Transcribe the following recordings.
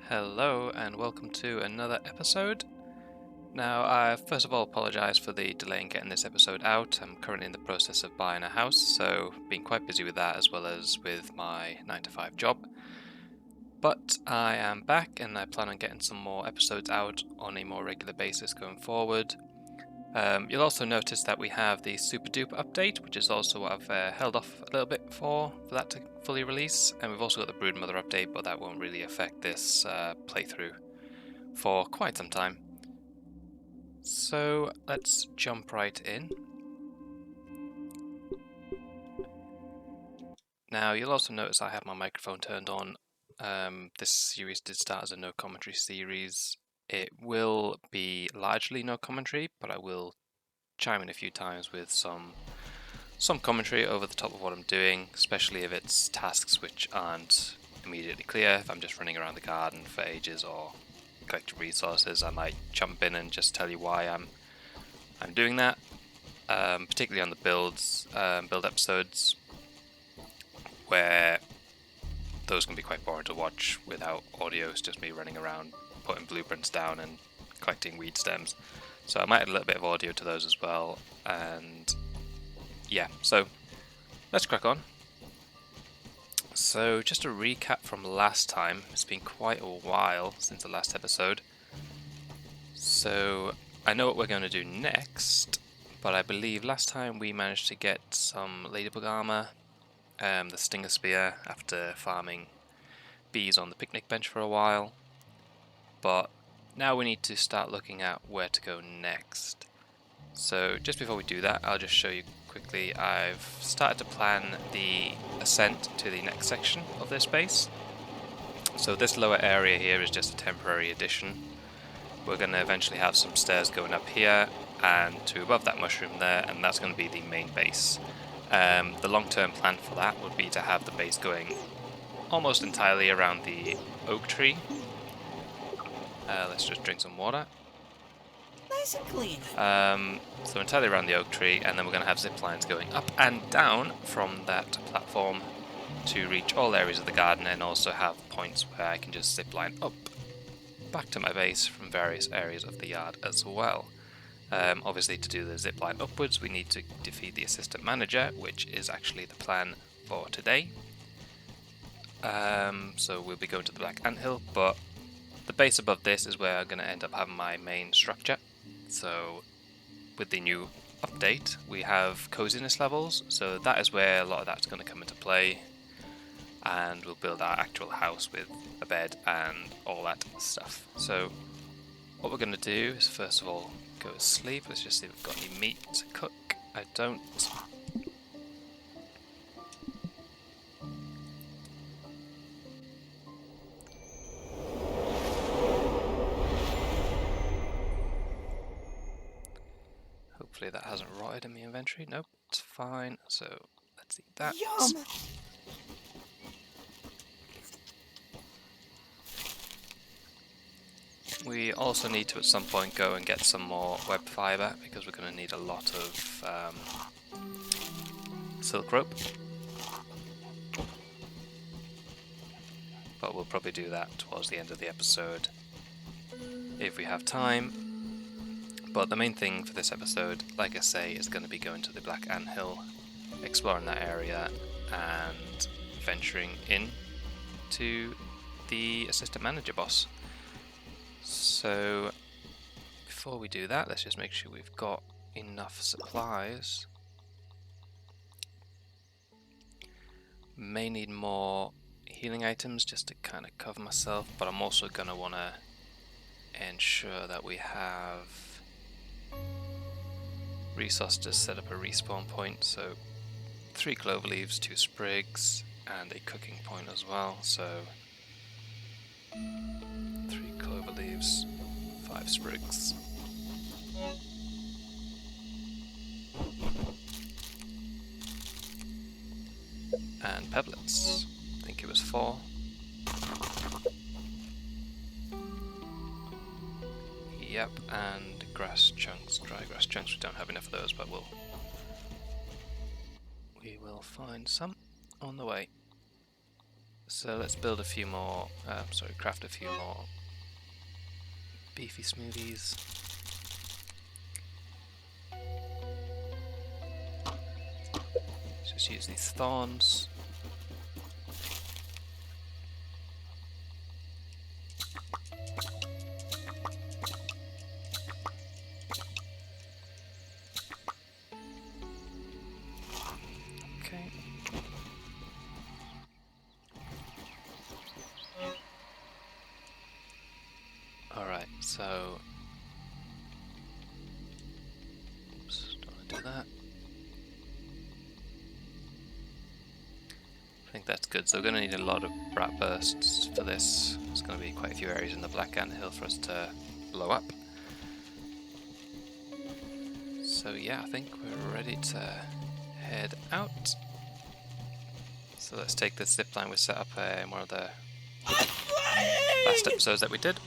Hello and welcome to another episode. Now, I first of all apologise for the delay in getting this episode out. I'm currently in the process of buying a house, so been quite busy with that as well as with my 9 to 5 job. But I am back and I plan on getting some more episodes out on a more regular basis going forward. You'll also notice that we have the Super Duper update, which is also what I've held off a little bit for that to fully release. And we've also got the Broodmother update, but that won't really affect this playthrough for quite some time. So let's jump right in. Now you'll also notice I have my microphone turned on. This series did start as a no commentary series. It will be largely no commentary, but I will chime in a few times with some commentary over the top of what I'm doing, especially if it's tasks which aren't immediately clear. If I'm just running around the garden for ages or collecting resources, I might jump in and just tell you why I'm doing that. Particularly on the build episodes, where those can be quite boring to watch without audio. It's just me running around, putting blueprints down and collecting weed stems. So I might add a little bit of audio to those as well. And yeah, so let's crack on. So just a recap from last time. It's been quite a while since the last episode. So I know what we're going to do next, but I believe last time we managed to get some ladybug armor, the stinger spear, after farming bees on the picnic bench for a while. But now we need to start looking at where to go next. So just before we do that, I'll just show you quickly. I've started to plan the ascent to the next section of this base. So this lower area here is just a temporary addition. We're going to eventually have some stairs going up here and to above that mushroom there, and that's going to be the main base. The long-term plan for that would be to have the base going almost entirely around the oak tree. Let's just drink some water. Nice and clean. So entirely around the oak tree, and then we're going to have zip lines going up and down from that platform to reach all areas of the garden, and also have points where I can just zip line up back to my base from various areas of the yard as well. Obviously, to do the zip line upwards, we need to defeat the assistant manager, which is actually the plan for today. So we'll be going to the Black Anthill, but the base above this is where I'm going to end up having my main structure. So with the new update, we have coziness levels, so that is where a lot of that's going to come into play. And we'll build our actual house with a bed and all that stuff. So what we're going to do is first of all go to sleep. Let's just see if we've got any meat to cook. I don't. Hopefully that hasn't rotted in the inventory. Nope, it's fine. So let's eat that. Yum! We also need to at some point go and get some more web fiber, because we're going to need a lot of silk rope. But we'll probably do that towards the end of the episode if we have time. But the main thing for this episode, like I say, is going to be going to the Black Anthill, exploring that area, and venturing in to the assistant manager boss. So before we do that, let's just make sure we've got enough supplies. May need more healing items just to kind of cover myself, but I'm also going to want to ensure that we have resources to set up a respawn point. So 3 clover leaves, 2 sprigs, and a cooking point as well. So 3 clover leaves, 5 sprigs. And pebblets. I think it was 4. Yep, and grass chunks, dry grass chunks. We don't have enough of those, but we will find some on the way. So let's build a few more, craft a few more beefy smoothies. Just use these thorns. Okay. Alright, so... Oops, don't want to do that. I think that's good. So we're going to need a lot of rat bursts for this. There's going to be quite a few areas in the Black Ant Hill for us to blow up. So yeah, I think we're ready to head out. So let's take this zipline we set up in one of the last episodes that we did.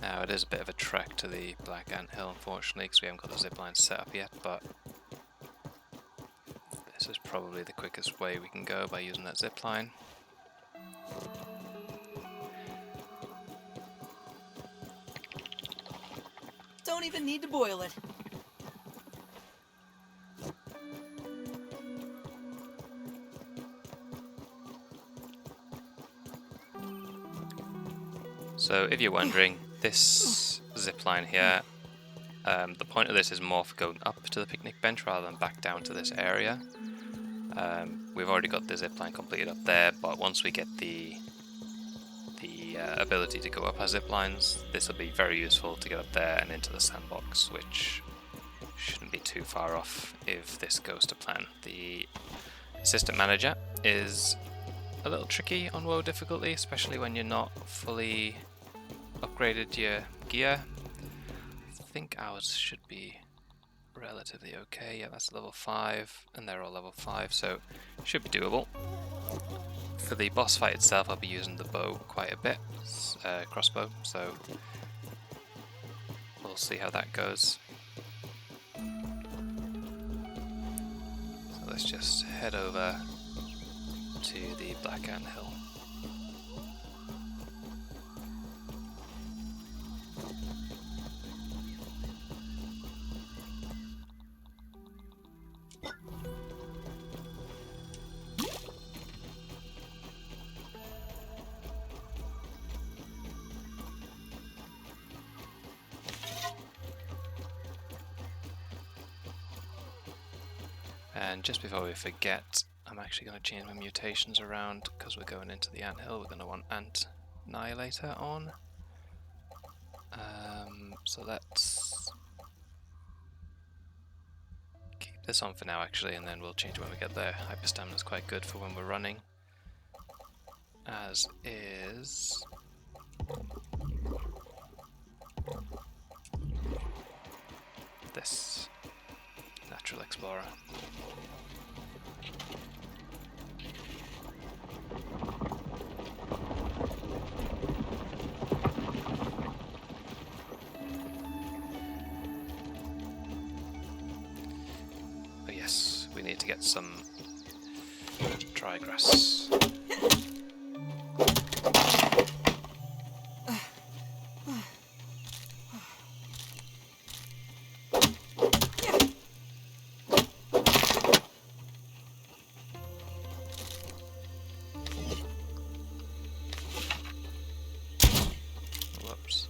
Now it is a bit of a trek to the Black Ant Hill, unfortunately, because we haven't got the zipline set up yet, but this is probably the quickest way we can go by using that zipline. Don't even need to boil it. So if you're wondering, this zipline here, the point of this is more for going up to the picnic bench rather than back down to this area. We've already got the zipline completed up there, but once we get the ability to go up our ziplines, this will be very useful to get up there and into the sandbox, which shouldn't be too far off if this goes to plan. The assistant manager is a little tricky on WoW difficulty, especially when you're not fully upgraded your gear. I think ours should be relatively okay. Yeah, that's level 5, and they're all level 5, so it should be doable. For the boss fight itself, I'll be using the bow quite a bit, crossbow, so we'll see how that goes. So let's just head over to the Black Ant Hill. And just before we forget, I'm actually going to change my mutations around because we're going into the anthill. We're going to want Ant Annihilator on. So let's keep this on for now actually, and then we'll change it when we get there. Hyper Stamina is quite good for when we're running. As is... this Natural Explorer. But yes, we need to get some dry grass. Whoops.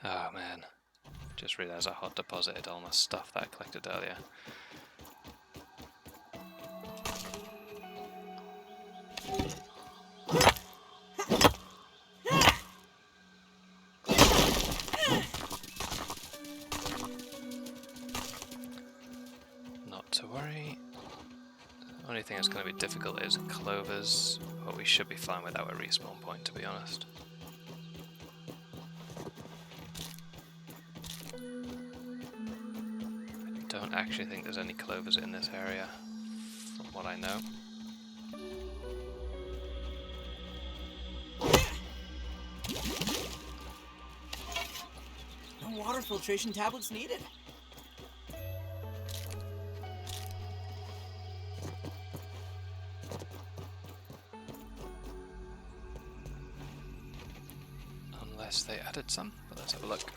Oh man, just realised I hot deposited all my stuff that I collected earlier. Not to worry. The only thing that's going to be difficult is clovers, but we should be fine without a respawn point, to be honest. I don't actually think there's any clovers in this area, from what I know. No water filtration tablets needed. Unless they added some, but let's have a look.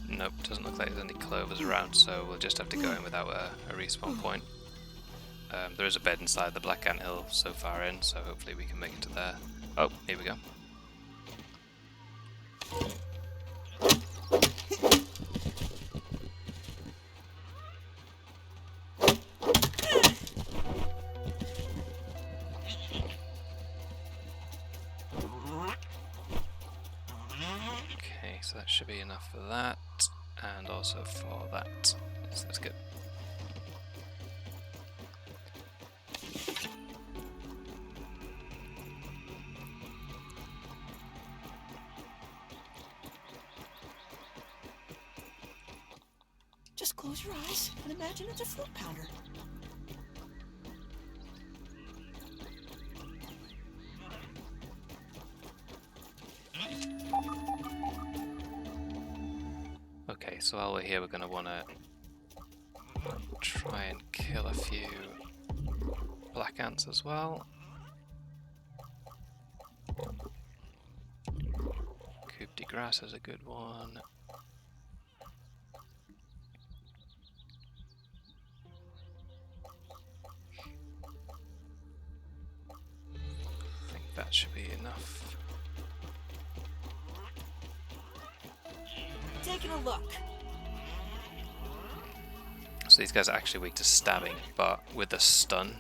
Nope, doesn't look like there's any clovers around, so we'll just have to go in without a respawn point. There is a bed inside the Black Anthill so far in, so hopefully we can make it to there. Oh, here we go. Okay, so that should be enough for that. And also for that. So that's good. Just close your eyes and imagine it's a fruit pounder. Okay, so while we're here, we're going to want to try and kill a few black ants as well. Coup de grace is a good one. I think that should be enough. Taking a look. So these guys are actually weak to stabbing, but with the stun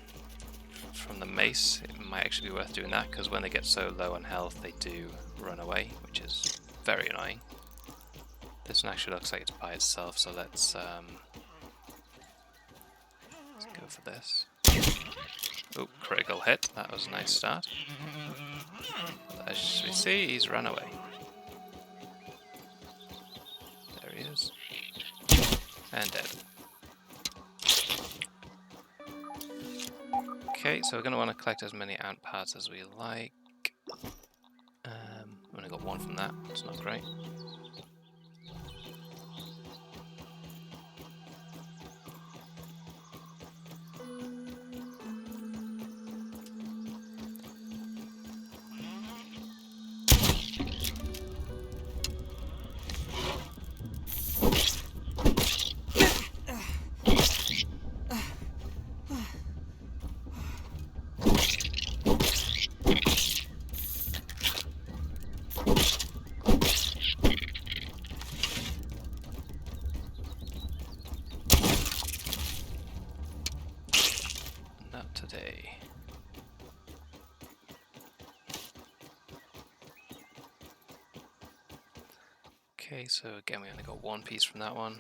from the mace, it might actually be worth doing that, because when they get so low on health, they do run away, which is very annoying. This one actually looks like it's by itself, so let's go for this. Oh, critical hit. That was a nice start. But as we see, he's run away. There he is. And dead. Okay, so we're going to want to collect as many ant parts as we like. We only got one from that, it's not great. Not today. Okay, so again we only got one piece from that one.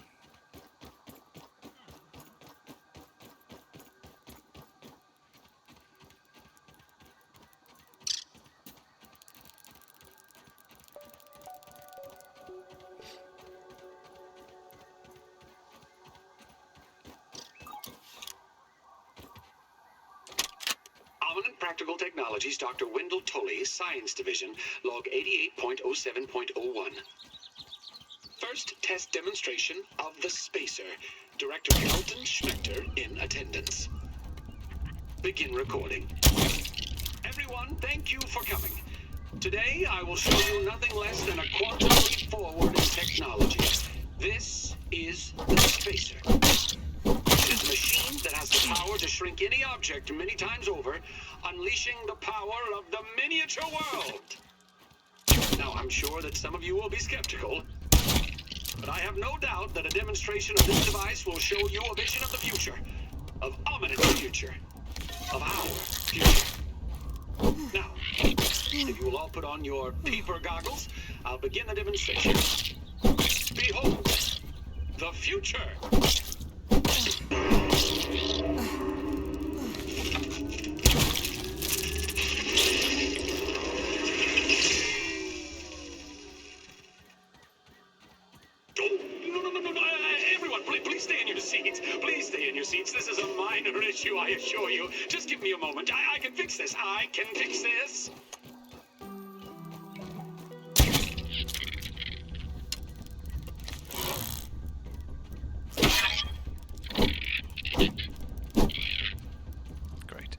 Prominent Practical Technologies, Dr. Wendell Tully, Science Division, log 88.07.01. First test demonstration of the Spacer. Director Elton Schmechter in attendance. Begin recording. Everyone, thank you for coming. Today, I will show you nothing less than a quantum leap forward in technology. This is the Spacer. It is machine that has the power to shrink any object many times over, unleashing the power of the miniature world. Now, I'm sure that some of you will be skeptical, but I have no doubt that a demonstration of this device will show you a vision of the future, of Omnid's future, of our future. Now, if you will all put on your peeper goggles, I'll begin the demonstration. Behold, the future! No, everyone, please stay in your seats. Please stay in your seats. This is a minor issue, I assure you. Just give me a moment. I can fix this. I can fix this. Great.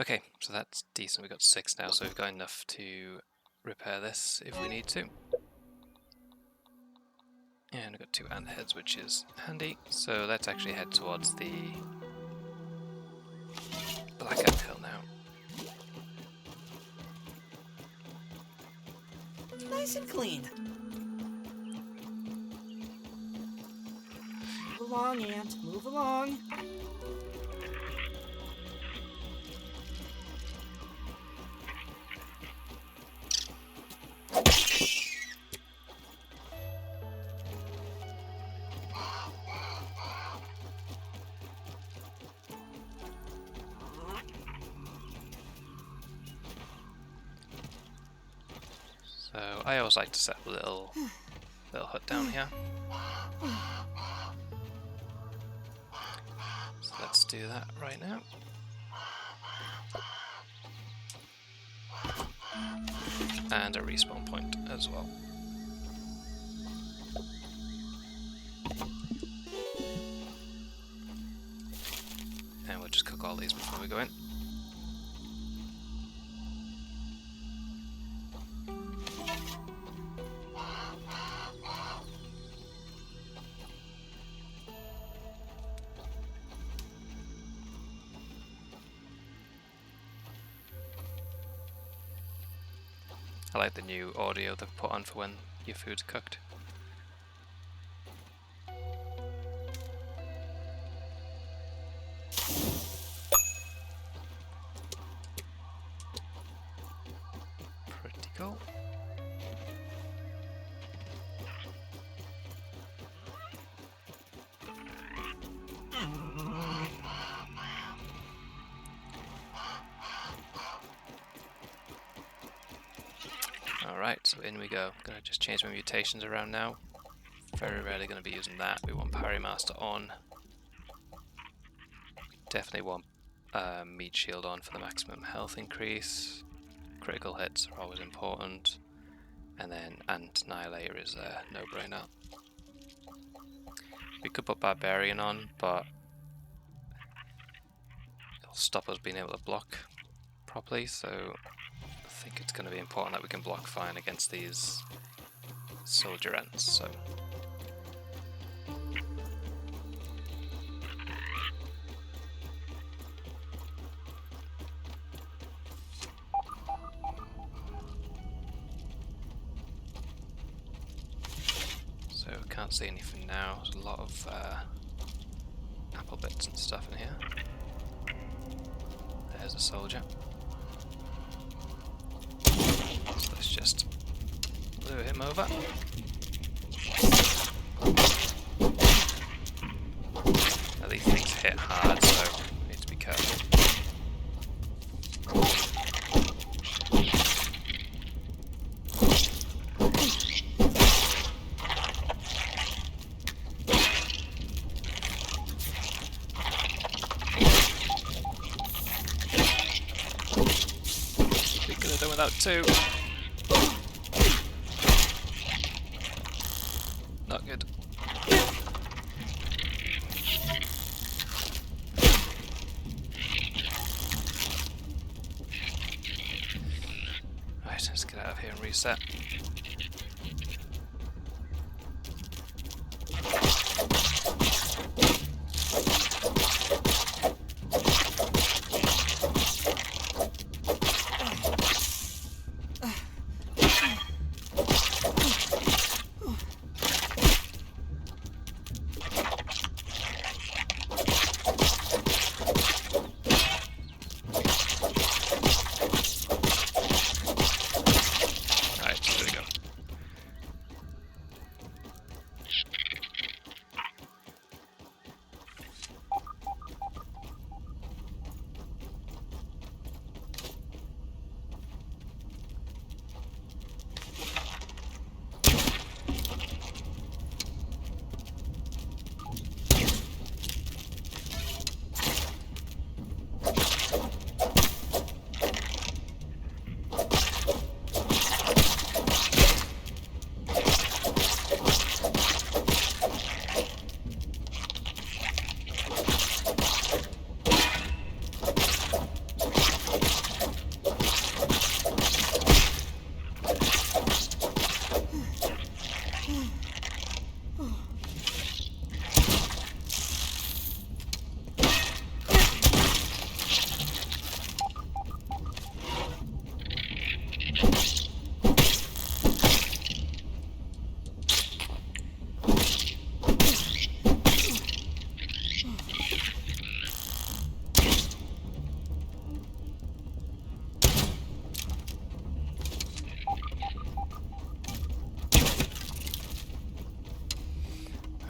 Okay, so that's decent. We've got 6 now, so we've got enough to repair this if we need to. And we've got 2 ant heads, which is handy. So let's actually head towards the Black Ant Hill now. Nice and clean. Move along, Ant. Move along. So I always like to set up a little hut down here. So let's do that right now. And a respawn point as well. And we'll just cook all these before we go in. I like the new audio they've put on for when your food's cooked. Pretty cool. Alright, so in we go. Gonna just change my mutations around now. Very rarely gonna be using that. We want Parry Master on. Definitely want Meat Shield on for the maximum health increase. Critical hits are always important. And then Ant Annihilator is a no-brainer. We could put Barbarian on, but it'll stop us being able to block properly, so I think it's going to be important that we can block fine against these soldier ants. So can't see anything now. There's a lot of apple bits and stuff in here. There's a soldier. So let's just lure him over. Now these things hit hard, so we need to be careful. We could have done without 2. reset. Right, there we go.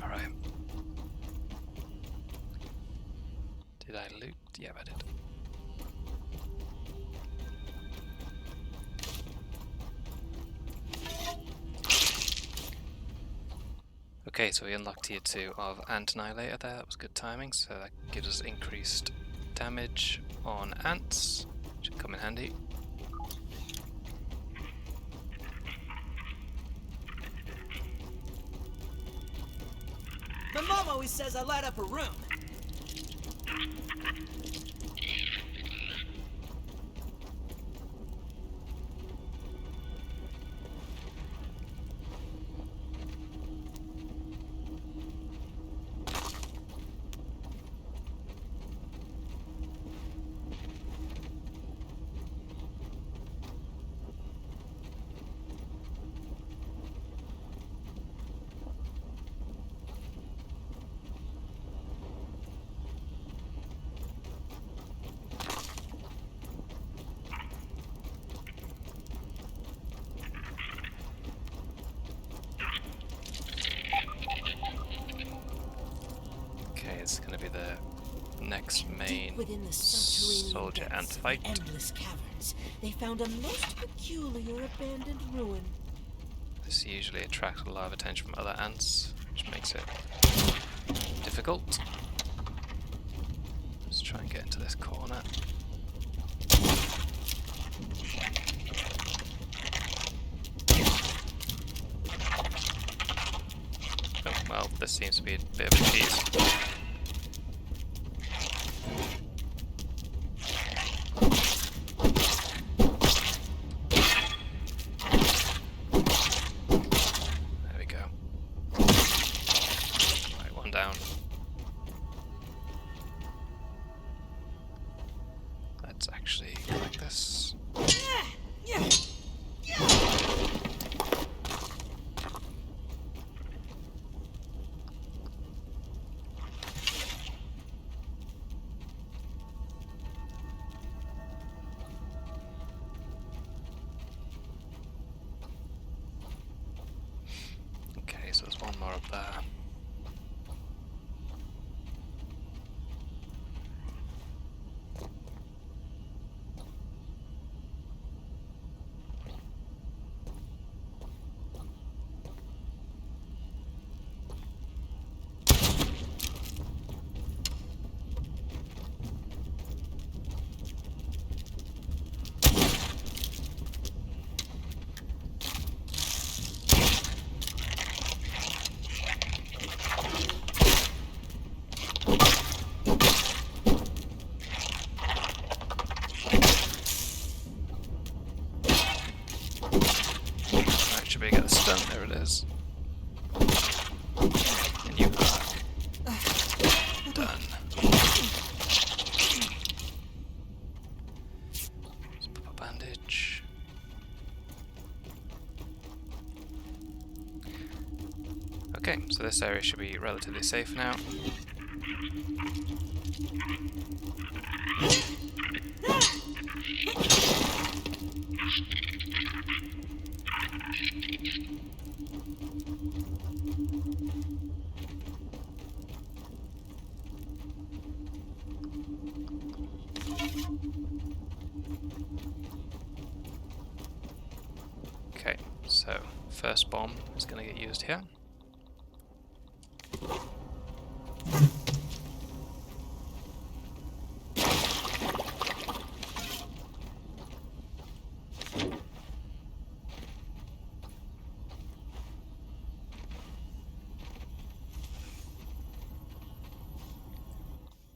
Alright. Did I loot? Yeah, I did. Okay, so we unlocked tier 2 of Ant Annihilator there. That was good timing, so that gives us increased damage on ants, which will come in handy. My mom always says I light up a room. Okay, it's going to be the next main Deep within the subterranean soldier depths ant of the fight. endless caverns, they found a most peculiar abandoned ruin. This usually attracts a lot of attention from other ants, which makes it difficult. Let's try and get into this corner. Oh, well, this seems to be a bit of a cheese. There we go. Right, one down. Let's actually collect this. Okay, so there's one more up there. this area should be relatively safe now. Okay, so first bomb is going to get used here.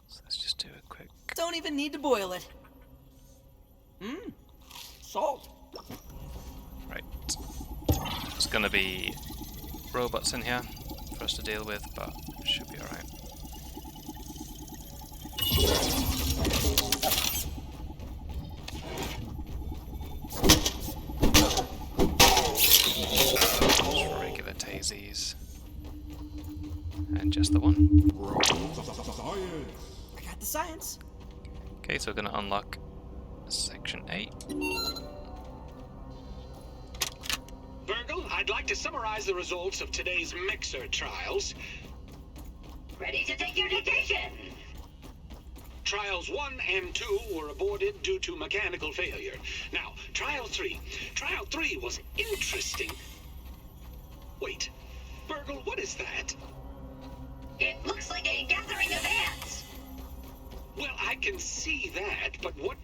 So let's just do a quick... Don't even need to boil it. Salt. Right. There's going to be robots in here for us to deal with, but it should be alright. Just regular Tazies. And just the one. I got the science. Okay, so we're going to unlock Section 8. Virgil, I'd like to summarize the results of today's mixer trials. Ready to take your dictation. Trials 1 and 2 were aborted due to mechanical failure. Now, Trial 3. Trial 3 was interesting. Wait, Virgil, what is that? It looks like a gathering of ants. Well, I can see that, but what...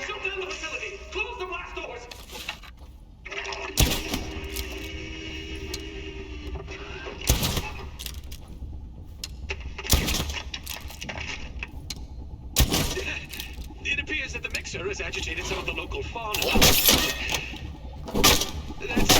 Shut down the facility! Close the blast doors! It appears that the mixer has agitated some of the local fauna. That's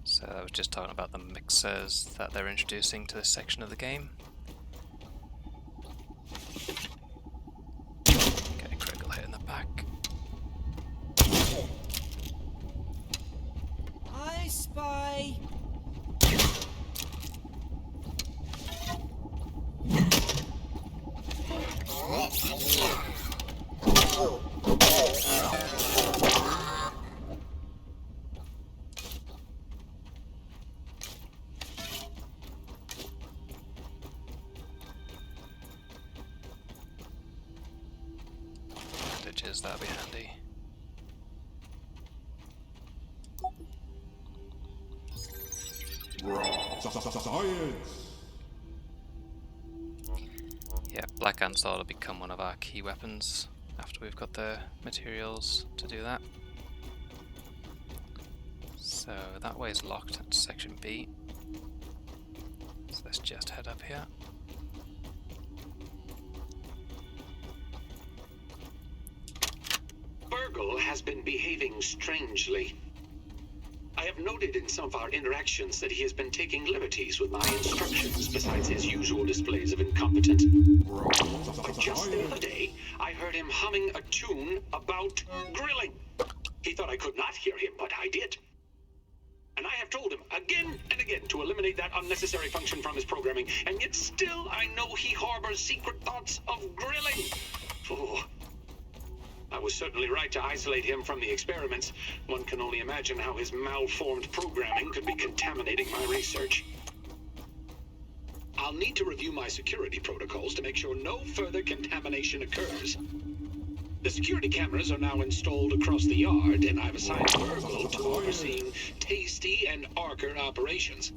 So I was just talking about the mixers that they're introducing to this section of the game. Okay, critical hit in the back. I spy. Bandages, that'll be handy. Yeah, Black Ant Sword will become one of our key weapons after we've got the materials to do that. So that way is locked at Section B. So let's just head up here. Virgil has been behaving strangely. I have noted in some of our interactions that he has been taking liberties with my instructions besides his usual displays of incompetence. But just the other day, I heard him humming a tune about grilling. He thought I could not hear him, but I did. And I have told him again and again to eliminate that unnecessary function from his programming, and yet still I know he harbors secret thoughts of grilling. Oh. I was certainly right to isolate him from the experiments. One can only imagine how his malformed programming could be contaminating my research. I'll need to review my security protocols to make sure no further contamination occurs. The security cameras are now installed across the yard, and I've assigned Virgil to overseeing Tasty and Archer operations.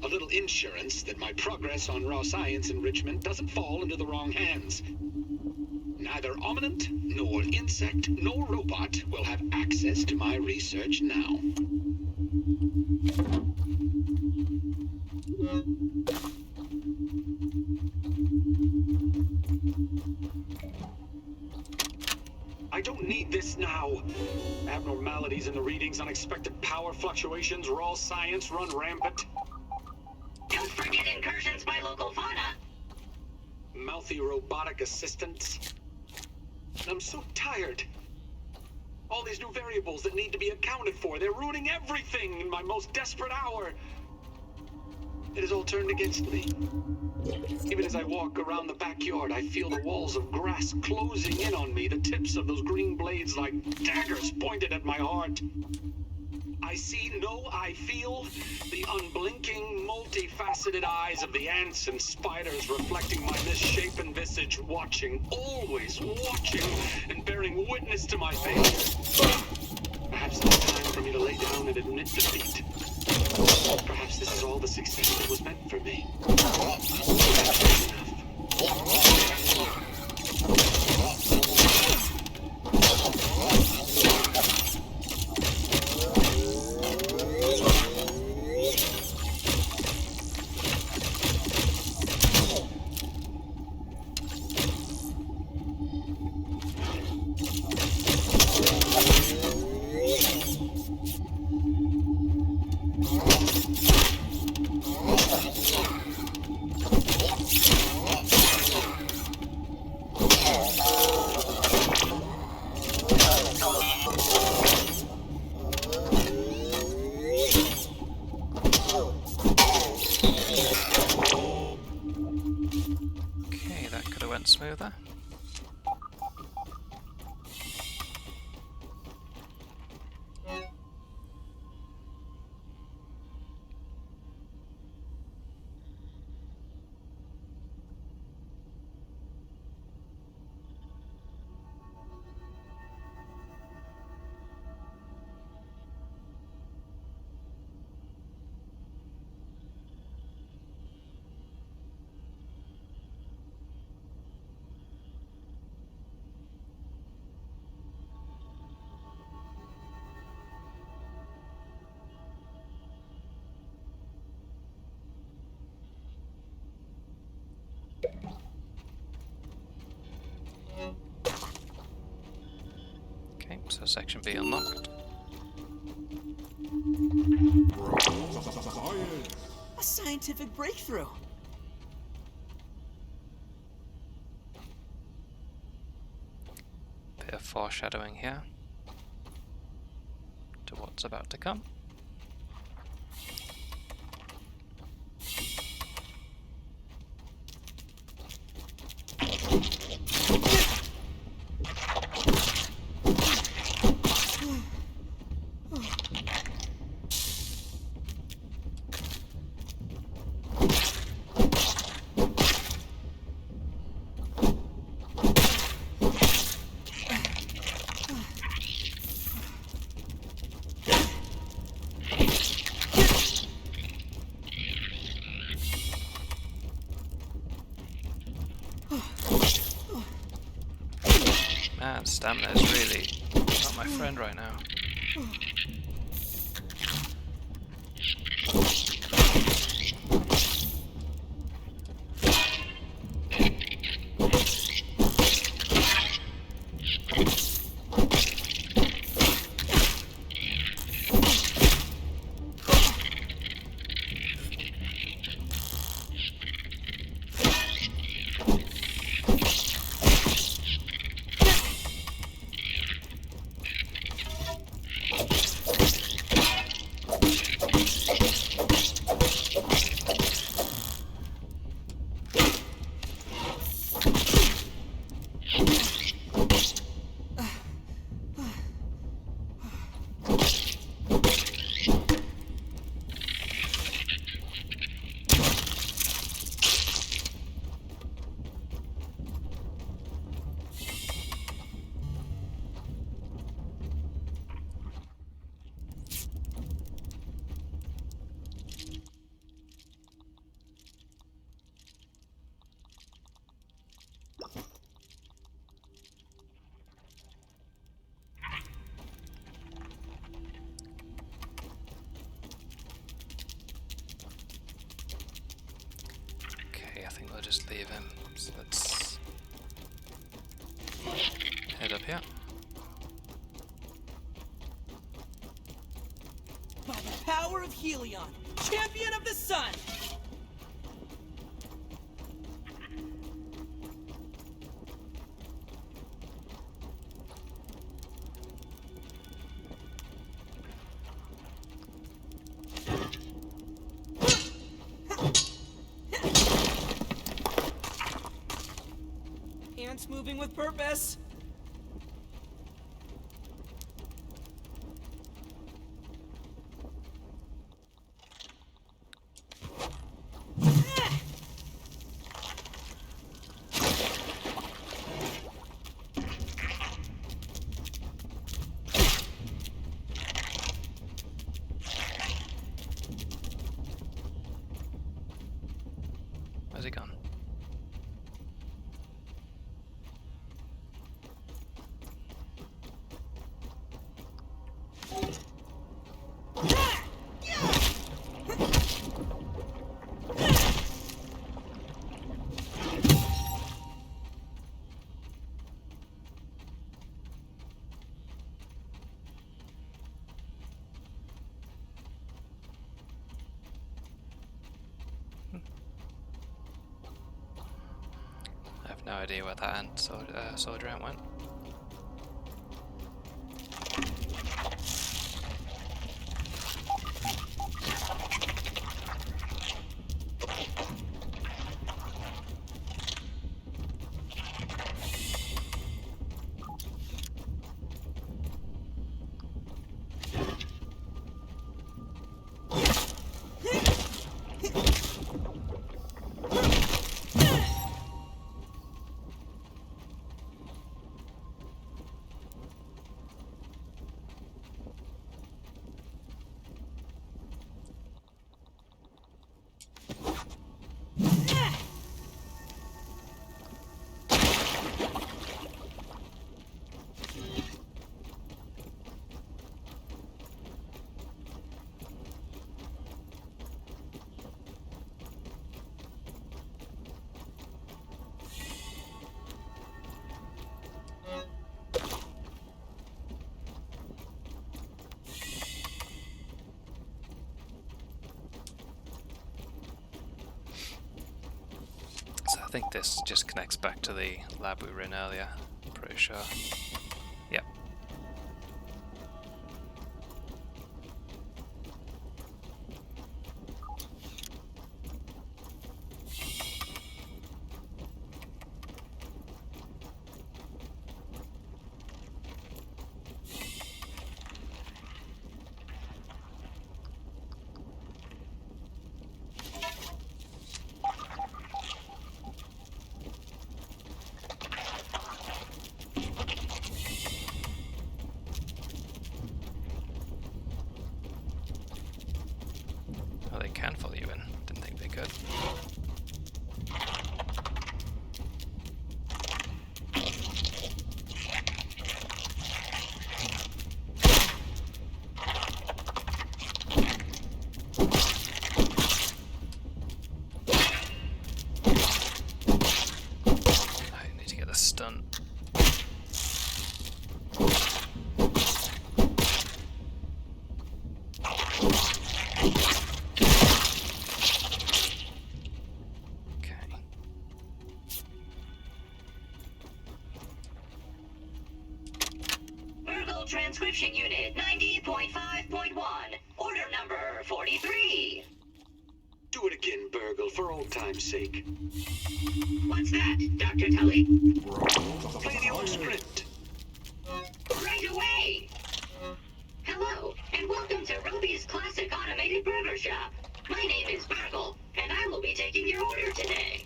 A little insurance that my progress on raw science enrichment doesn't fall into the wrong hands. Neither Ominent, nor insect, nor robot will have access to my research now. I don't need this now. Abnormalities in the readings, unexpected power fluctuations, raw science run rampant. Don't forget incursions by local fauna. Mouthy robotic assistants. I'm so tired. All these new variables that need to be accounted for, they're ruining everything in my most desperate hour. It has all turned against me. Even as I walk around the backyard, I feel the walls of grass closing in on me, the tips of those green blades like daggers pointed at my heart. I see, I feel the unblinking, multifaceted eyes of the ants and spiders reflecting my misshapen visage, watching, always watching, and bearing witness to my fate. Perhaps it's time for me to lay down and admit defeat. Perhaps this is all the success that was meant for me. Smoother. Okay, so section B unlocked. A scientific breakthrough. Bit of foreshadowing here to what's about to come. Man, stamina is really not my friend right now. just leave him. So let's head up here. By the power of Helion, champion of the sun! Hands moving with purpose. Where's he gone? I have no idea where that soldier ant went. So I think this just connects back to the lab we were in earlier, I'm pretty sure. Yep. Oh, they can follow you in. Didn't think they could. I need to get the stun. Transcription Unit 90.5.1. Order number 43. Do it again, Burgle, for old time's sake. What's that, Dr. Tully? Play the old script. Right away! Hello, and welcome to Roby's Classic Automated Burger Shop. My name is Burgle, and I will be taking your order today.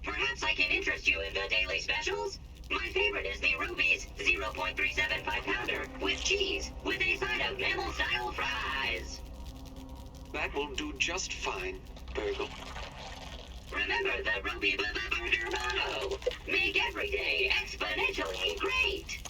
Perhaps I can interest you in the daily specials? My favorite is the Ruby's 0.375 pounder with cheese, with a side of mammal-style fries. That will do just fine, Burgle. Remember the Ruby Burger motto: make every day exponentially great.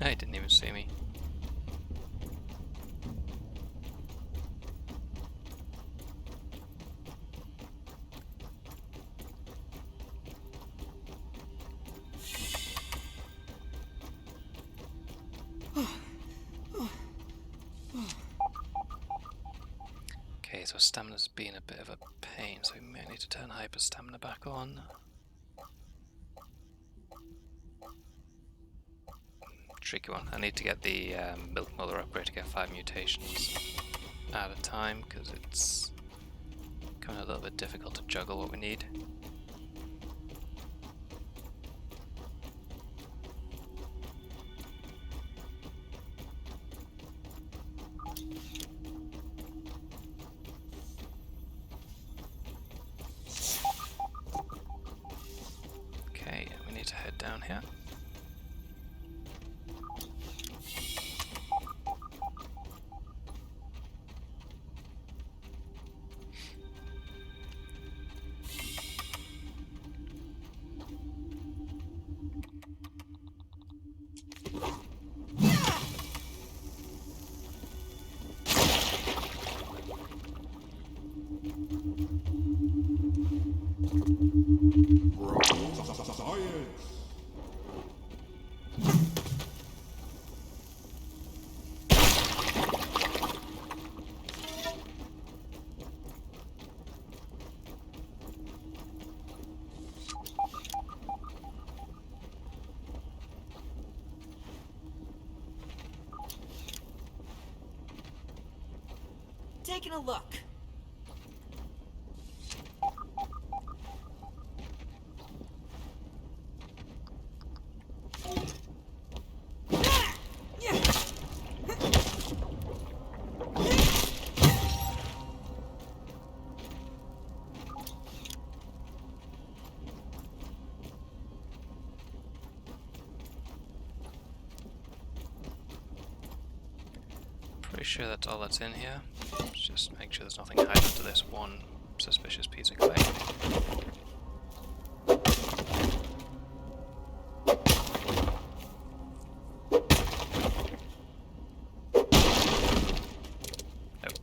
He didn't even see me. Okay, so stamina's been a bit of a pain, so we may need to turn hyper stamina back on. Tricky one. I need to get the Milk Mother upgrade to get 5 mutations at a time, because it's kind of a little bit difficult to juggle what we need. Okay, we need to head down here. Science! Taking a look. Pretty sure that's all that's in here. Let's just make sure there's nothing hiding under this one suspicious piece of clay. Nope.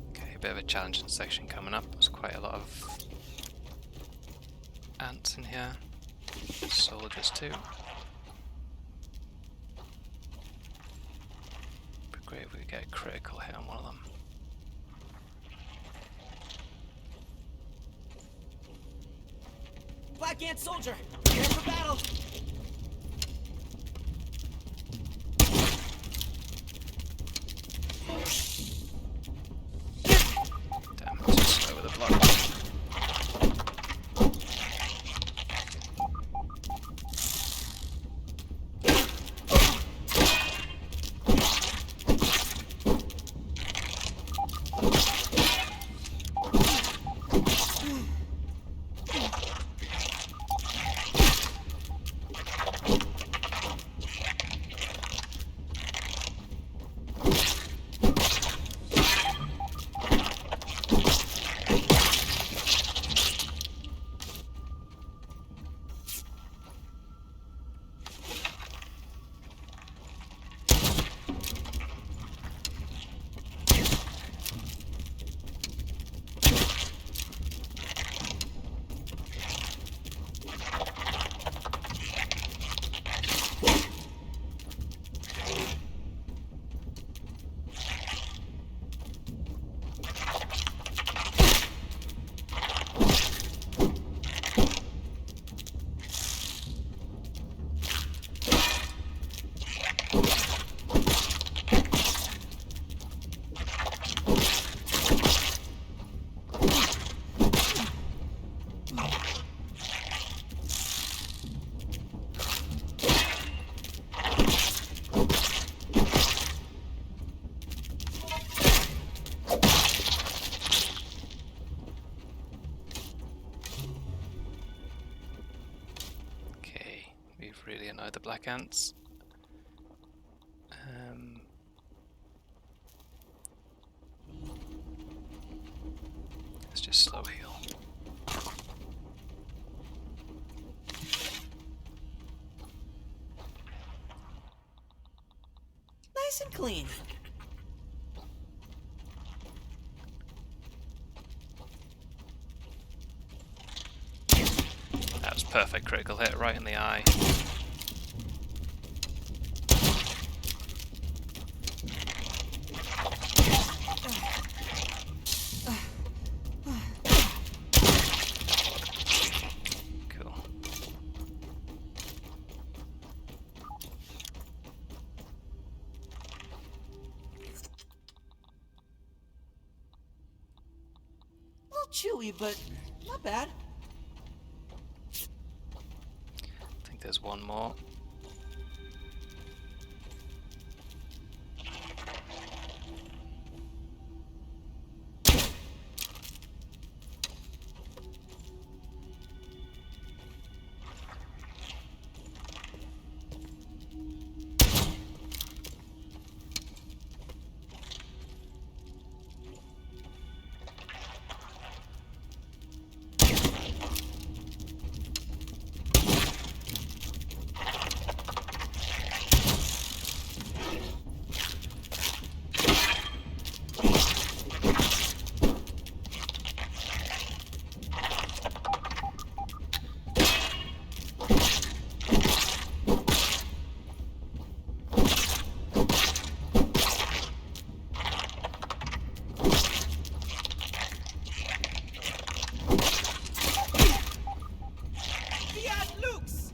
Okay, a bit of a challenging section coming up. There's quite a lot of ants in here. Soldiers too. Be great if we could get a critical hit on one of them. Black Ant Soldier, prepare for battle. Damn, it's so slow with the block. Really annoy the black ants. a slow heal. Nice and clean. That was perfect critical hit right in the eye. Cool. A little chewy, but not bad. I think there's one more. Fiat Lux!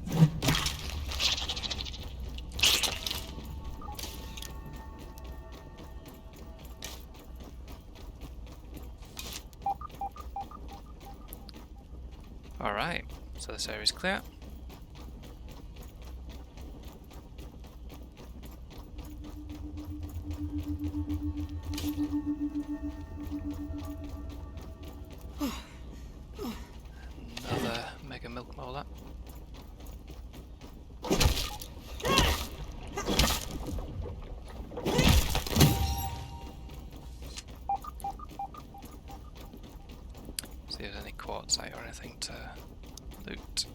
Alright, so this area is clear. Another Mega Milk Molar. See if there's any quartzite or anything to loot.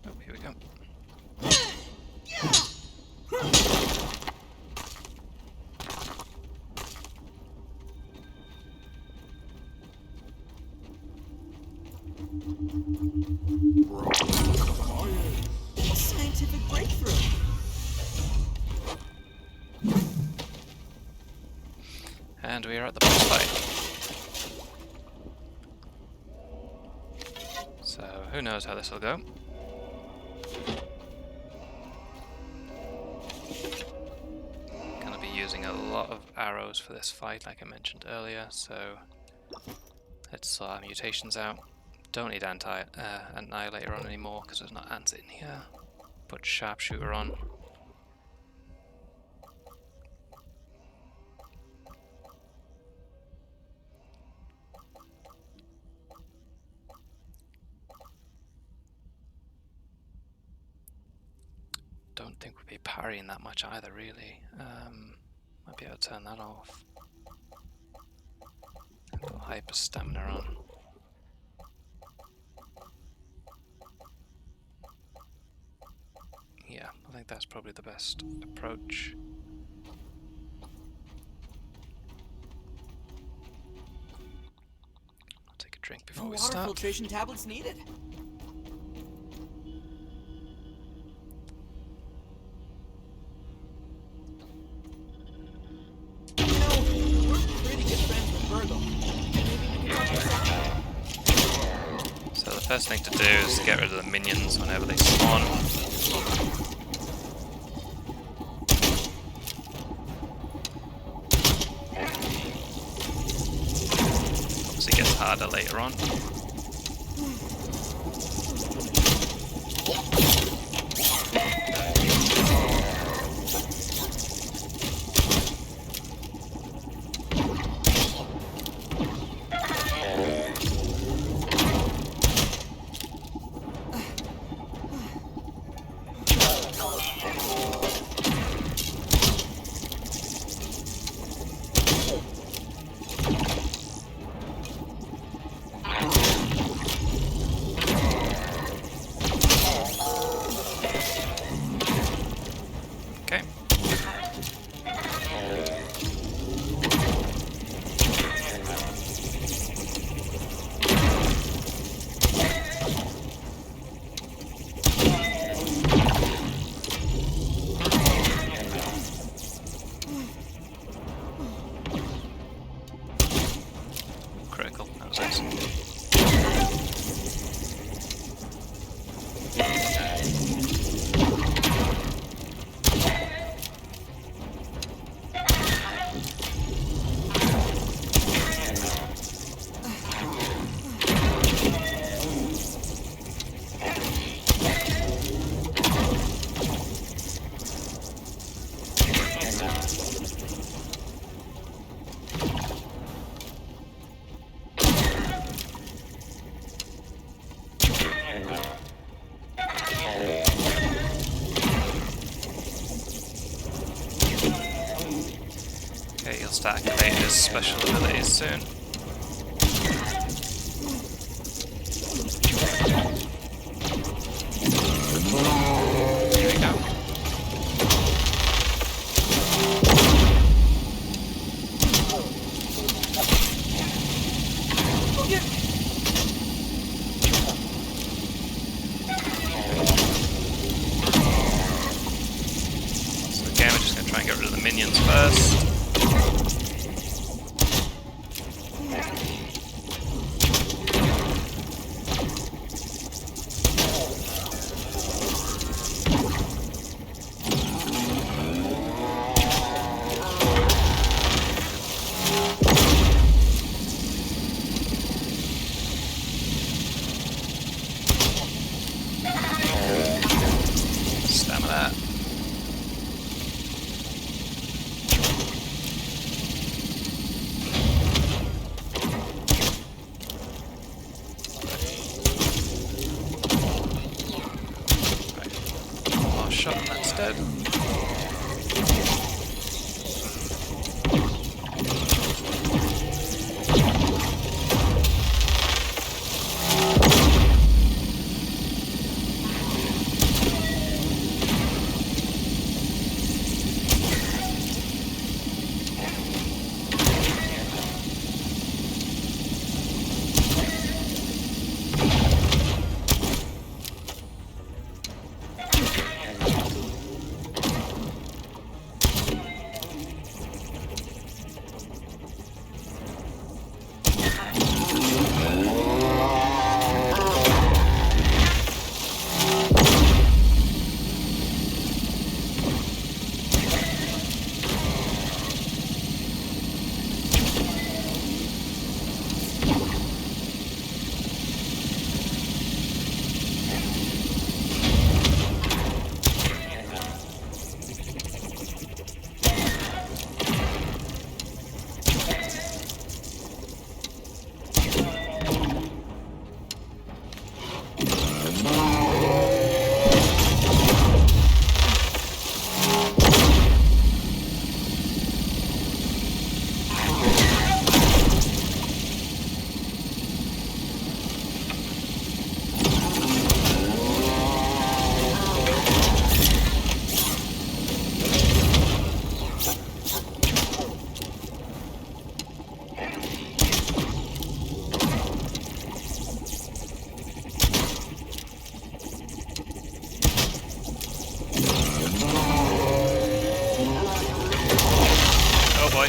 Oh, here we go. Scientific breakthrough. And we are at the boss fight. So who knows how this will go. Gonna be using a lot of arrows for this fight, like I mentioned earlier, so let's sort our mutations out. Don't need Annihilator on anymore because there's not ants in here. Put Sharpshooter on. Don't think we'll be parrying that much either, really. Might be able to turn that off. A little hyper stamina on. Yeah, I think that's probably the best approach. I'll take a drink before we Water start. filtration tablets needed. You know, we're pretty good friends with Virgo. Maybe we can help us out. So the first thing to do is to get rid of the minions whenever they spawn. Obviously it gets harder later on. Okay, he'll start activating his special abilities soon. Here we go. So again, we're just going to try and get rid of the minions first. Stamina. One more shot and that's dead. Oh boy.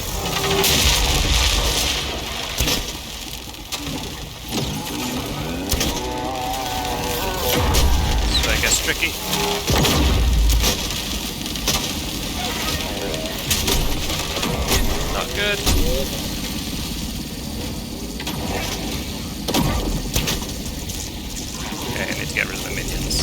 So I guess tricky. Not good. Okay, I need to get rid of the minions.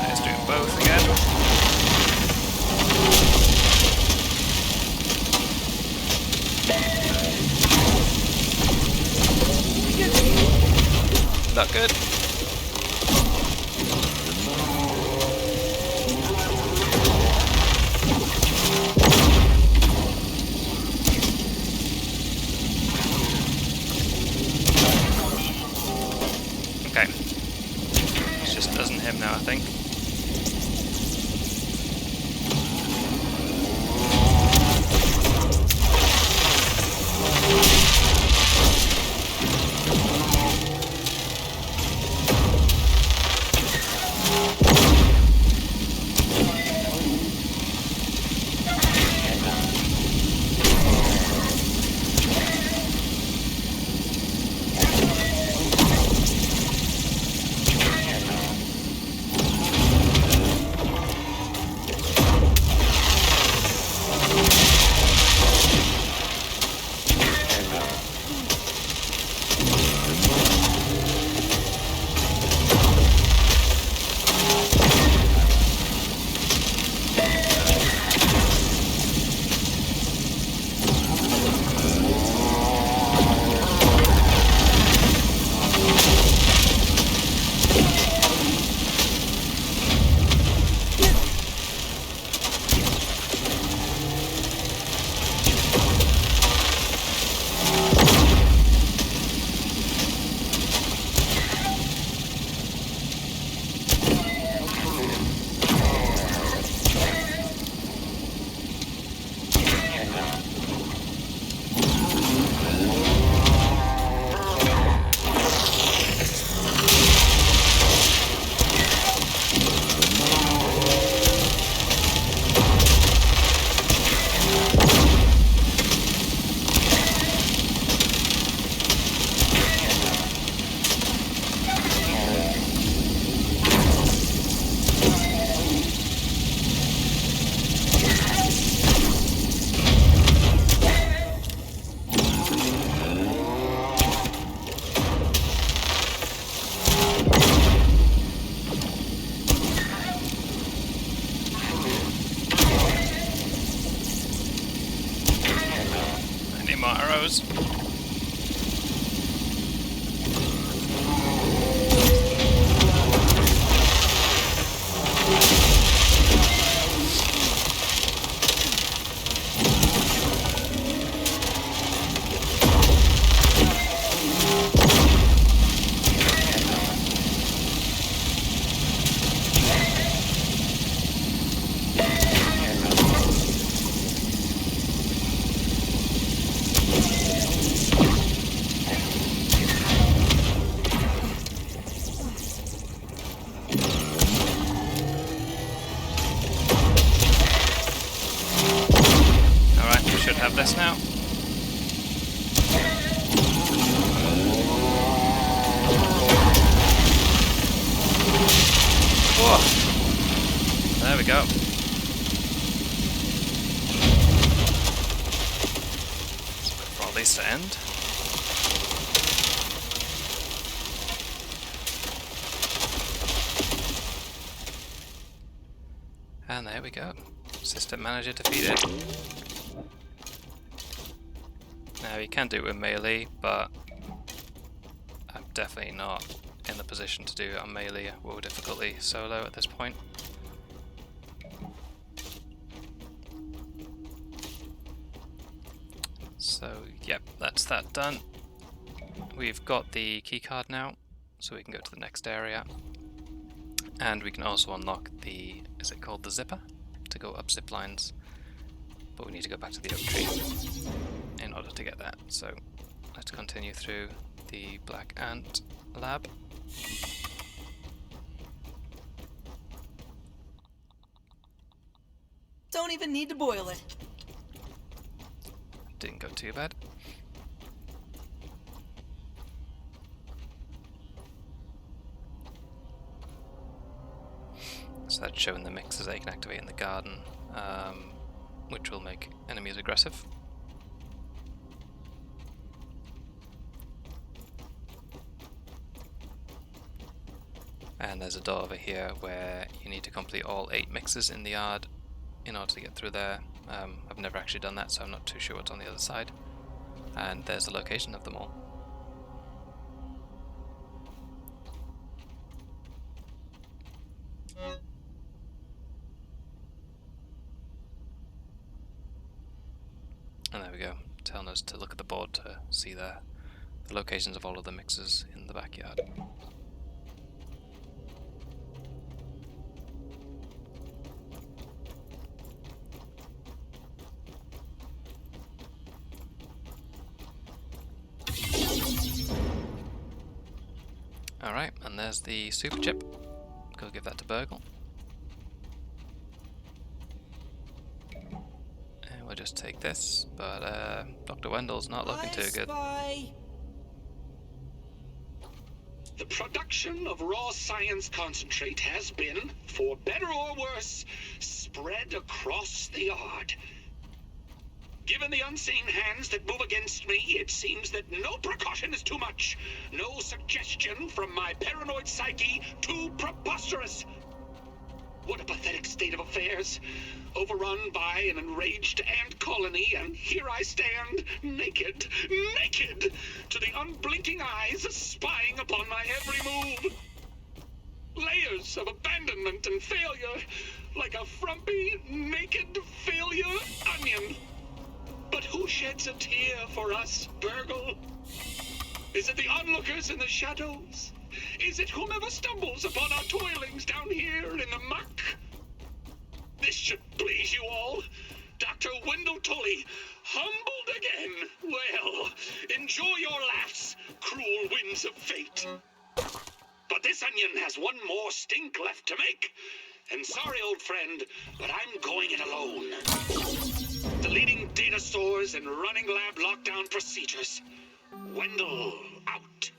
Let's do both again. Not good. Okay. It's just us and him now, I think. There we go. Let's wait for all these to end. And there we go. System manager defeated. Now you can do it with melee, but I'm definitely not in the position to do it on melee or difficulty solo at this point. So yep, that's that done. We've got the keycard now, so we can go to the next area. And we can also unlock the, is it called the zipper? To go up zip lines. But we need to go back to the oak tree in order to get that. So let's continue through the Black Ant lab. Don't even need to boil it. Didn't go too bad. So that's showing the mixes that you can activate in the garden, which will make enemies aggressive. And there's a door over here where you need to complete all 8 mixes in the yard in order to get through there. I've never actually done that, so I'm not too sure what's on the other side. And there's the location of them all. And there we go, telling us to look at the board to see the locations of all of the mixes in the backyard. Alright, and there's the super chip. Go give that to Burgle. And we'll just take this, but Dr. Wendell's not looking too good. Spy. The production of raw science concentrate has been, for better or worse, spread across the yard. Given the unseen hands that move against me, it seems that no precaution is too much. No suggestion from my paranoid psyche too preposterous. What a pathetic state of affairs. Overrun by an enraged ant colony, and here I stand, naked, to the unblinking eyes spying upon my every move. Layers of abandonment and failure, like a frumpy, naked failure onion. But who sheds a tear for us, Burgle? Is it the onlookers in the shadows? Is it whomever stumbles upon our toilings down here in the muck? This should please you all. Dr. Wendell Tully, humbled again. Well, enjoy your laughs, cruel winds of fate. But this onion has one more stink left to make. And sorry, old friend, but I'm going it alone. Deleting data stores and running lab lockdown procedures. Wendell out.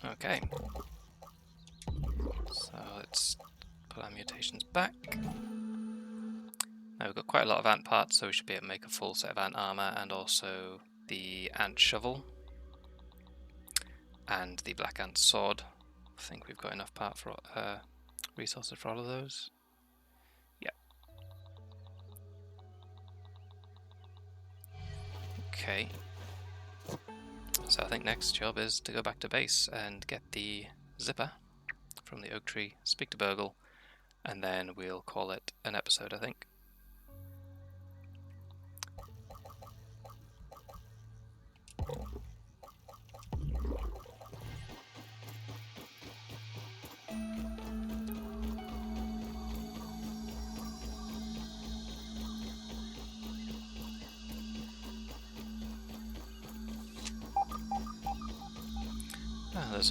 Okay. So let's put our mutations back. Now we've got quite a lot of ant parts, so we should be able to make a full set of ant armor and also the ant shovel and the black ant sword. I think we've got enough part for resources for all of those. Yep. Okay. So I think next job is to go back to base and get the zipper from the oak tree, speak to Burgle, and then we'll call it an episode, I think. There's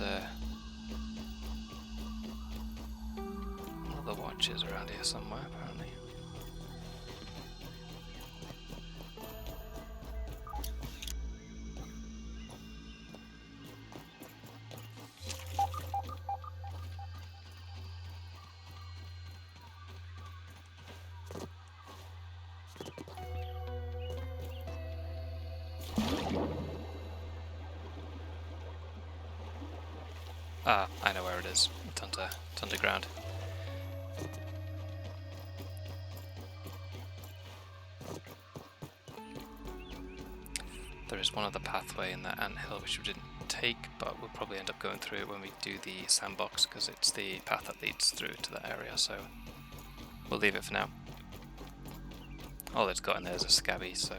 another watches around here somewhere, apparently. Ah, I know where it is. It's underground. There is one other pathway in that anthill which we didn't take, but we'll probably end up going through it when we do the sandbox, because it's the path that leads through to that area, so we'll leave it for now. All it's got in there is a scabby, so...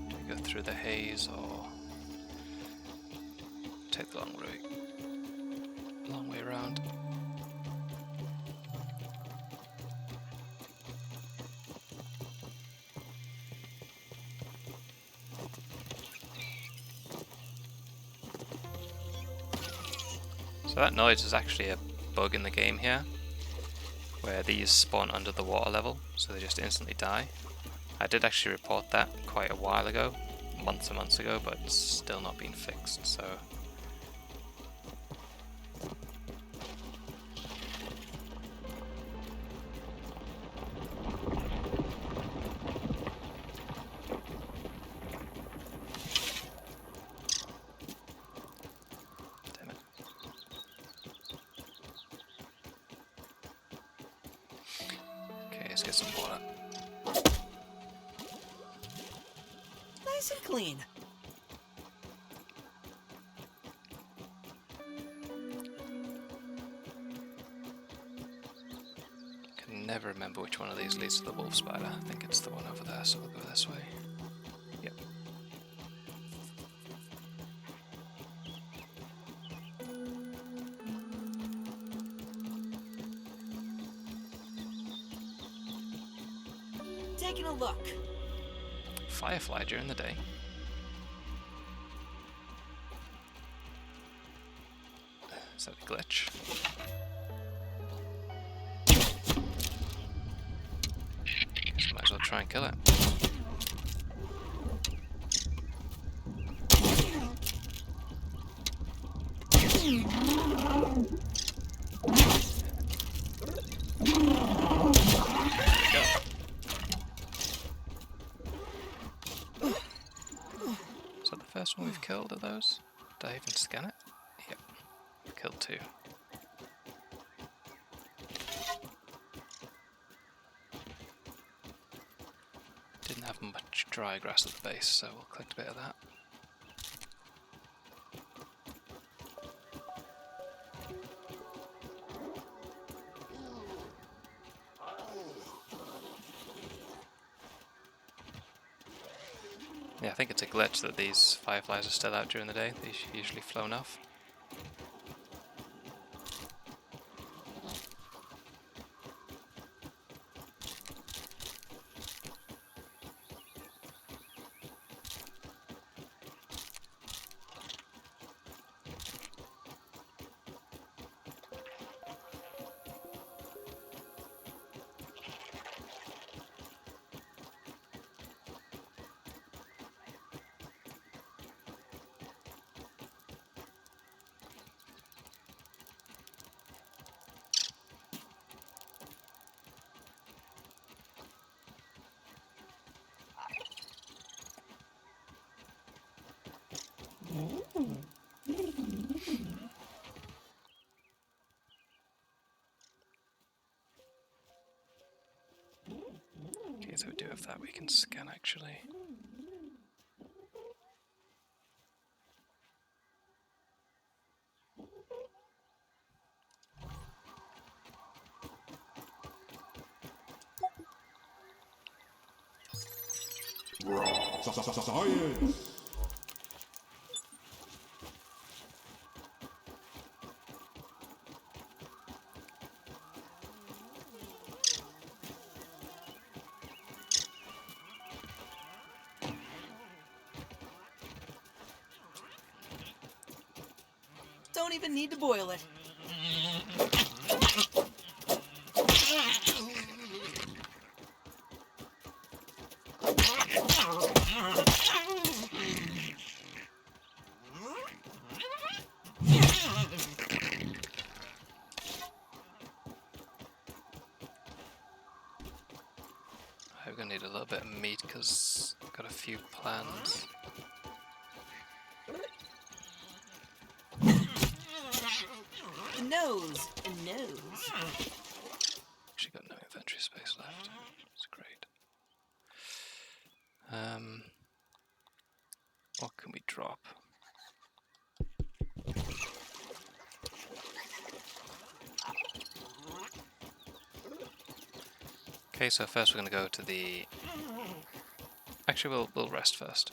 do we go through the haze or take the long route? Long way around. So that noise is actually a bug in the game here, where these spawn under the water level, so they just instantly die. I did actually report that quite a while ago, months and months ago, but it's still not been fixed, so... Damn it. Okay, let's get some water. Nice and clean. Can never remember which one of these leads to the wolf spider. I think it's the one over there, so we'll go this way. Yep. Taking a look. Firefly during the day. Is that a glitch? Guess I might as well try and kill it. Is that the first one we've killed of those? Did I even scan it? Yep. Killed 2. Didn't have much dry grass at the base, so we'll collect a bit of that. Yeah, I think it's a glitch that these fireflies are still out during the day. They've usually flown off. Okay, so we do have that we can scan actually. Science! Don't even need to boil it. I gonna need a little bit of meat because I've got a few plans. A nose. A nose. Actually got no inventory space left. That's great. What can we drop? Okay, so first we're going to go to the... Actually, we'll rest first.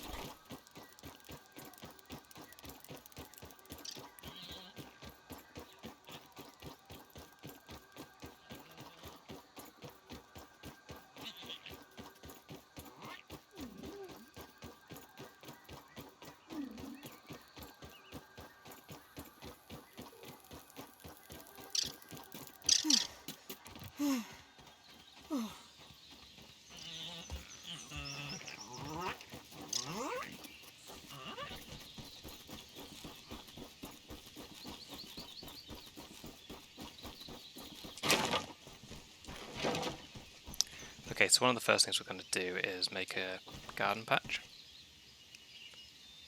Okay, so one of the first things we're going to do is make a garden patch.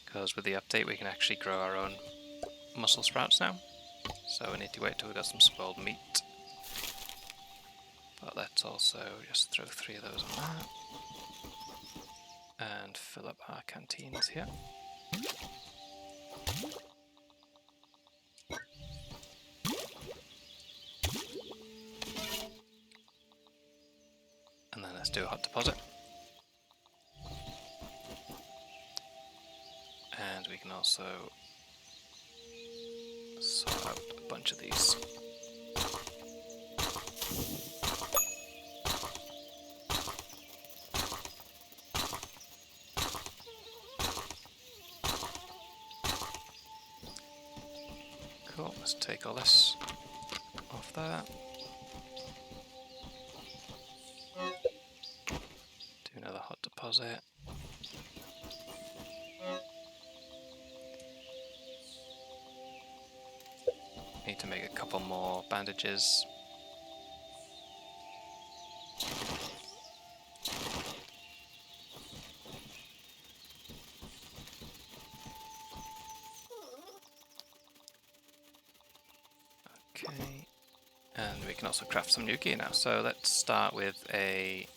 Because with the update we can actually grow our own mussel sprouts now. So we need to wait till we've got some spoiled meat. But let's also just throw 3 of those on that. And fill up our canteens here. And then let's do a hot deposit. And we can also sort out a bunch of these. Cool, let's take all this off there. Do another hot deposit. Need to make a couple more bandages. Okay, and we can also craft some new gear now. So let's start with a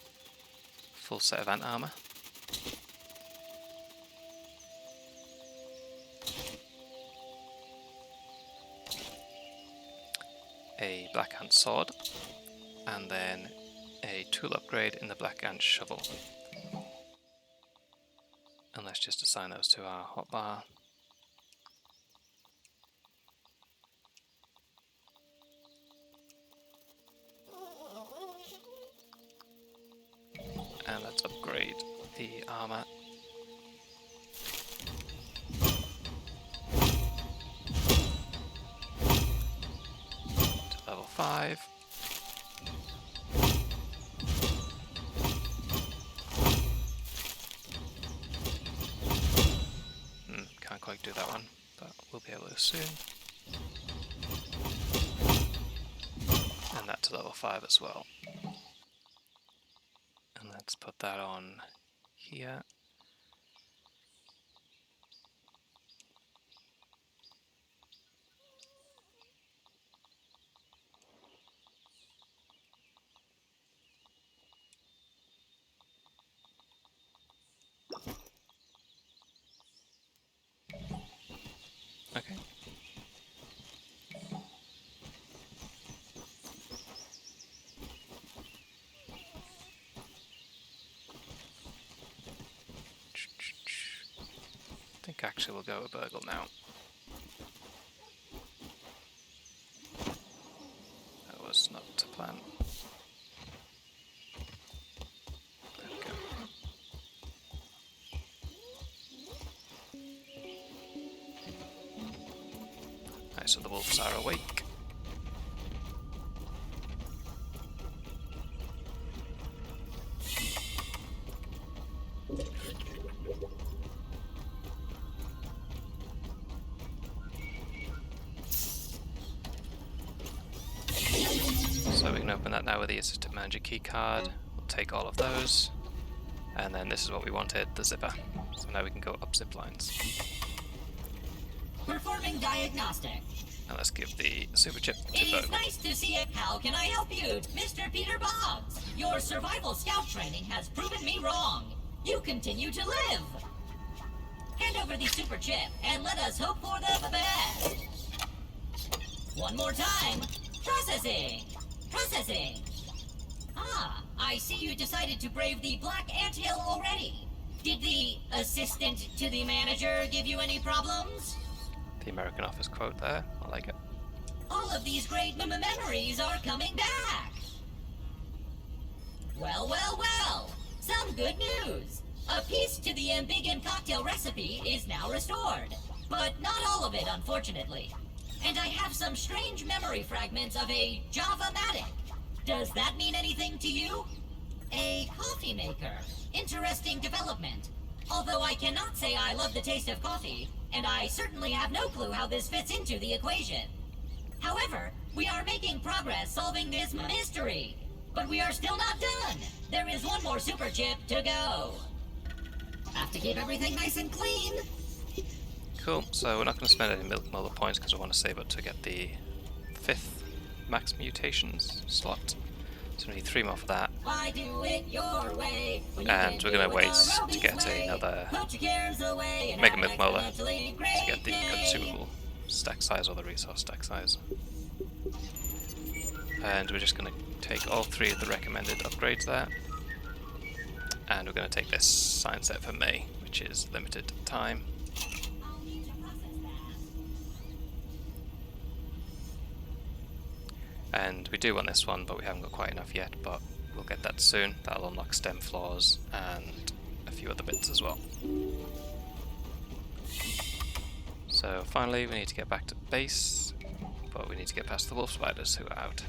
full set of ant armor. A black ant sword, and then a tool upgrade in the black ant shovel. And let's just assign those to our hotbar. And let's upgrade the armor. To level 5. Can't quite do that one, but we'll be able to soon. And that to level 5 as well. And let's put that on here. Okay. I think actually we'll go with Burgle now. That was not to plan. There we go. Right, so the wolves are awake. So we can open that now with the assistant manager key card. We'll take all of those. And then this is what we wanted, the zipper. So now we can go up zip lines. Performing diagnostic. And let's give the super chip to It is Virgil. nice to see it. How can I help you, Mr. Peter Boggs? Your survival scout training has proven me wrong. You continue to live. Hand over the super chip and let us hope for the best. One more time. Processing. Processing. Ah, I see you decided to brave the Black Anthill already. Did the assistant to the manager give you any problems? The American Office quote there. I like it. All of these great memories are coming back. Well, well, well. Some good news. A piece to the Ambiggen cocktail recipe is now restored. But not all of it, unfortunately. And I have some strange memory fragments of a Java-matic. Does that mean anything to you? A coffee maker. Interesting development. Although I cannot say I love the taste of coffee, and I certainly have no clue how this fits into the equation. However, we are making progress solving this mystery. But we are still not done. There is one more super chip to go. Have to keep everything nice and clean. Cool, so we're not going to spend any milk molar points because I want to save it to get the 5th max mutations slot. So we need 3 more for that. Why do it your way? And we're going to wait to get another Mega Milk Molar to get the consumable stack size or the resource stack size. And we're just going to take all 3 of the recommended upgrades there. And we're going to take this science set for May, which is limited time. And we do want this one, but we haven't got quite enough yet, but we'll get that soon. That'll unlock stem floors and a few other bits as well. So finally we need to get back to base, but we need to get past the wolf spiders who are out.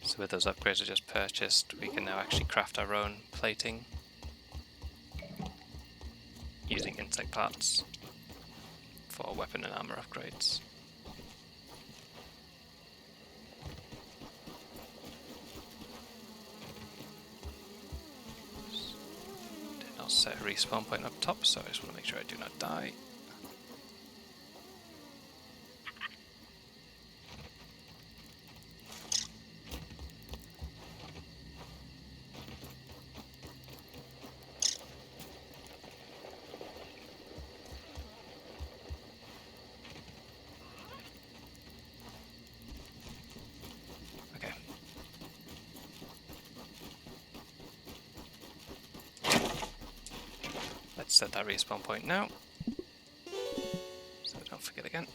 So with those upgrades I just purchased, we can now actually craft our own plating using insect parts for weapon and armor upgrades. Did not set a respawn point up top, so I just want to make sure I do not die. Let's set that respawn point now, so don't forget again.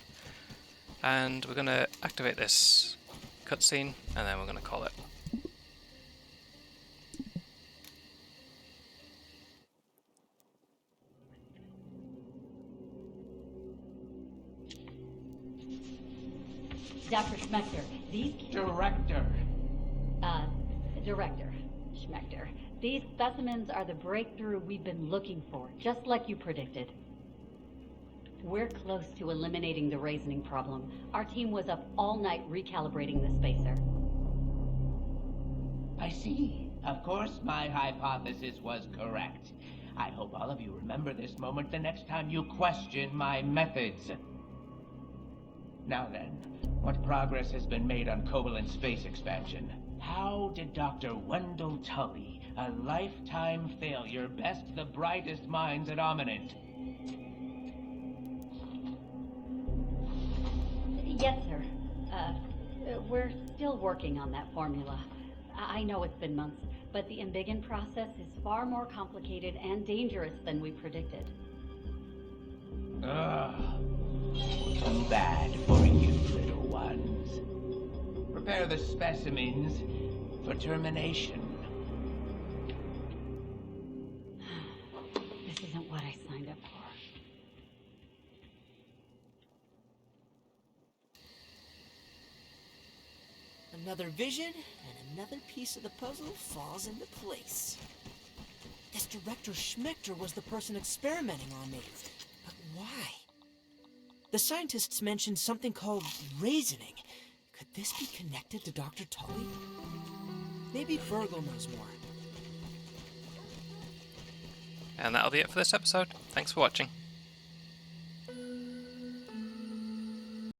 And we're going to activate this cutscene, and then we're going to call it. Dr. Schmechter, these... Director. Director Schmechter. These specimens are the breakthrough we've been looking for, just like you predicted. We're close to eliminating the raisoning problem. Our team was up all night recalibrating the spacer. I see. Of course, my hypothesis was correct. I hope all of you remember this moment the next time you question my methods. Now then, what progress has been made on Kobolin space expansion? How did Dr. Wendell Tully, a lifetime failure, best the brightest minds at Ominent? Yes, sir. We're still working on that formula. I know it's been months, but the Ambiggen process is far more complicated and dangerous than we predicted. Ugh. Too bad for you, little ones. Prepare the specimens for termination. This isn't what I signed Another vision, and another piece of the puzzle falls into place. This Director Schmechter was the person experimenting on me. But why? The scientists mentioned something called raisoning. Could this be connected to Dr. Tully? Maybe Virgil knows more. And that'll be it for this episode. Thanks for watching.